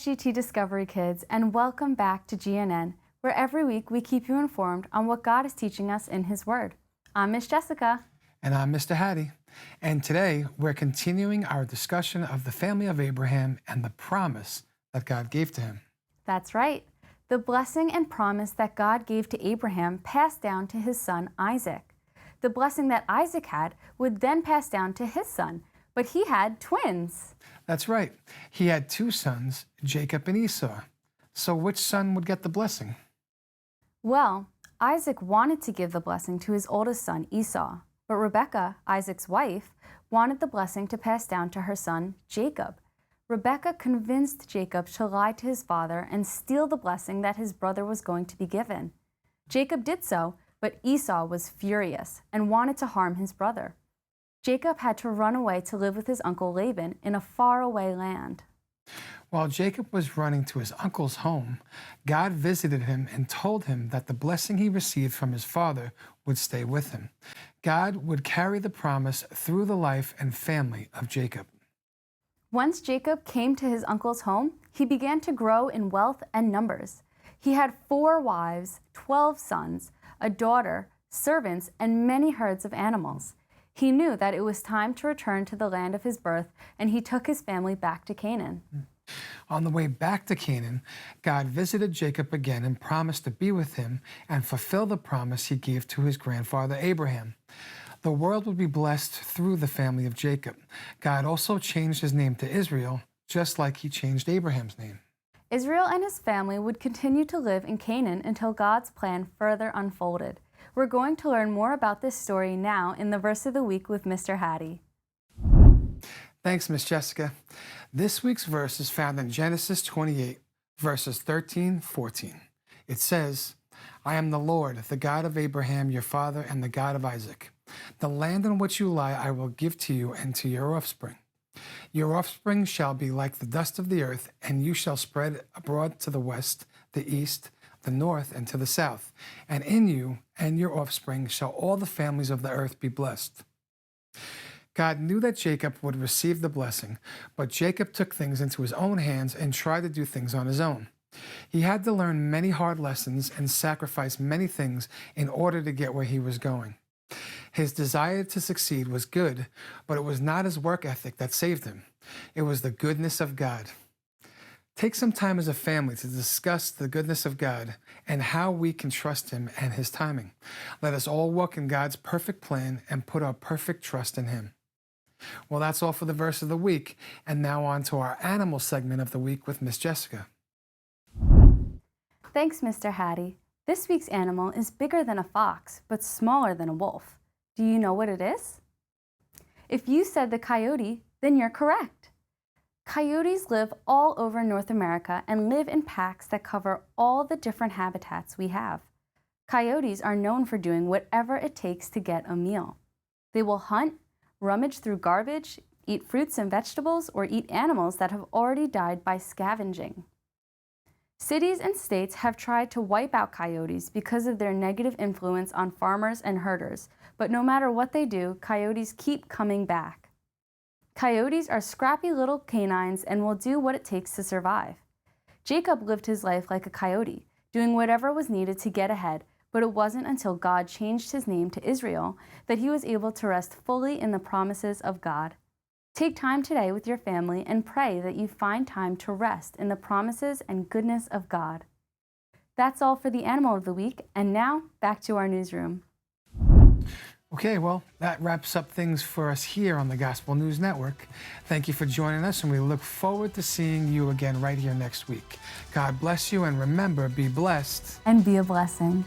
GT Discovery Kids, and welcome back to GNN, where every week we keep you informed on what God is teaching us in His Word. I'm Miss Jessica. And I'm Mr. Hattie. And today we're continuing our discussion of the family of Abraham and the promise that God gave to him. That's right. The blessing and promise that God gave to Abraham passed down to his son Isaac. The blessing that Isaac had would then pass down to his son, but he had twins. That's right. He had two sons, Jacob and Esau. So which son would get the blessing? Well, Isaac wanted to give the blessing to his oldest son Esau, but Rebekah, Isaac's wife, wanted the blessing to pass down to her son Jacob. Rebekah convinced Jacob to lie to his father and steal the blessing that his brother was going to be given. Jacob did so, but Esau was furious and wanted to harm his brother. Jacob had to run away to live with his uncle Laban in a faraway land. While Jacob was running to his uncle's home, God visited him and told him that the blessing he received from his father would stay with him. God would carry the promise through the life and family of Jacob. Once Jacob came to his uncle's home, he began to grow in wealth and numbers. He had 4 wives, 12 sons, a daughter, servants, and many herds of animals. He knew that it was time to return to the land of his birth, and he took his family back to Canaan. On the way back to Canaan, God visited Jacob again and promised to be with him and fulfill the promise he gave to his grandfather Abraham. The world would be blessed through the family of Jacob. God also changed his name to Israel, just like he changed Abraham's name. Israel and his family would continue to live in Canaan until God's plan further unfolded. We're going to learn more about this story now in the Verse of the Week with Mr. Hattie. Thanks, Miss Jessica. This week's verse is found in Genesis 28, verses 13-14. It says, I am the Lord, the God of Abraham, your father, and the God of Isaac. The land on which you lie I will give to you and to your offspring. Your offspring shall be like the dust of the earth, and you shall spread abroad to the west, the east, the north, and to the south. And in you and your offspring shall all the families of the earth be blessed. God knew that Jacob would receive the blessing, but Jacob took things into his own hands and tried to do things on his own. He had to learn many hard lessons and sacrifice many things in order to get where he was going. His desire to succeed was good, but it was not his work ethic that saved him. It was the goodness of God. Take some time as a family to discuss the goodness of God and how we can trust Him and His timing. Let us all walk in God's perfect plan and put our perfect trust in Him. Well, that's all for the verse of the week, and now on to our animal segment of the week with Miss Jessica. Thanks, Mr. Hattie. This week's animal is bigger than a fox, but smaller than a wolf. Do you know what it is? If you said the coyote, then you're correct. Coyotes live all over North America and live in packs that cover all the different habitats we have. Coyotes are known for doing whatever it takes to get a meal. They will hunt, rummage through garbage, eat fruits and vegetables, or eat animals that have already died by scavenging. Cities and states have tried to wipe out coyotes because of their negative influence on farmers and herders, but no matter what they do, coyotes keep coming back. Coyotes are scrappy little canines and will do what it takes to survive. Jacob lived his life like a coyote, doing whatever was needed to get ahead, but it wasn't until God changed his name to Israel that he was able to rest fully in the promises of God. Take time today with your family and pray that you find time to rest in the promises and goodness of God. That's all for the Animal of the Week, and now back to our newsroom. Okay, well, that wraps up things for us here on the Gospel News Network. Thank you for joining us, and we look forward to seeing you again right here next week. God bless you, and remember, be blessed. And be a blessing.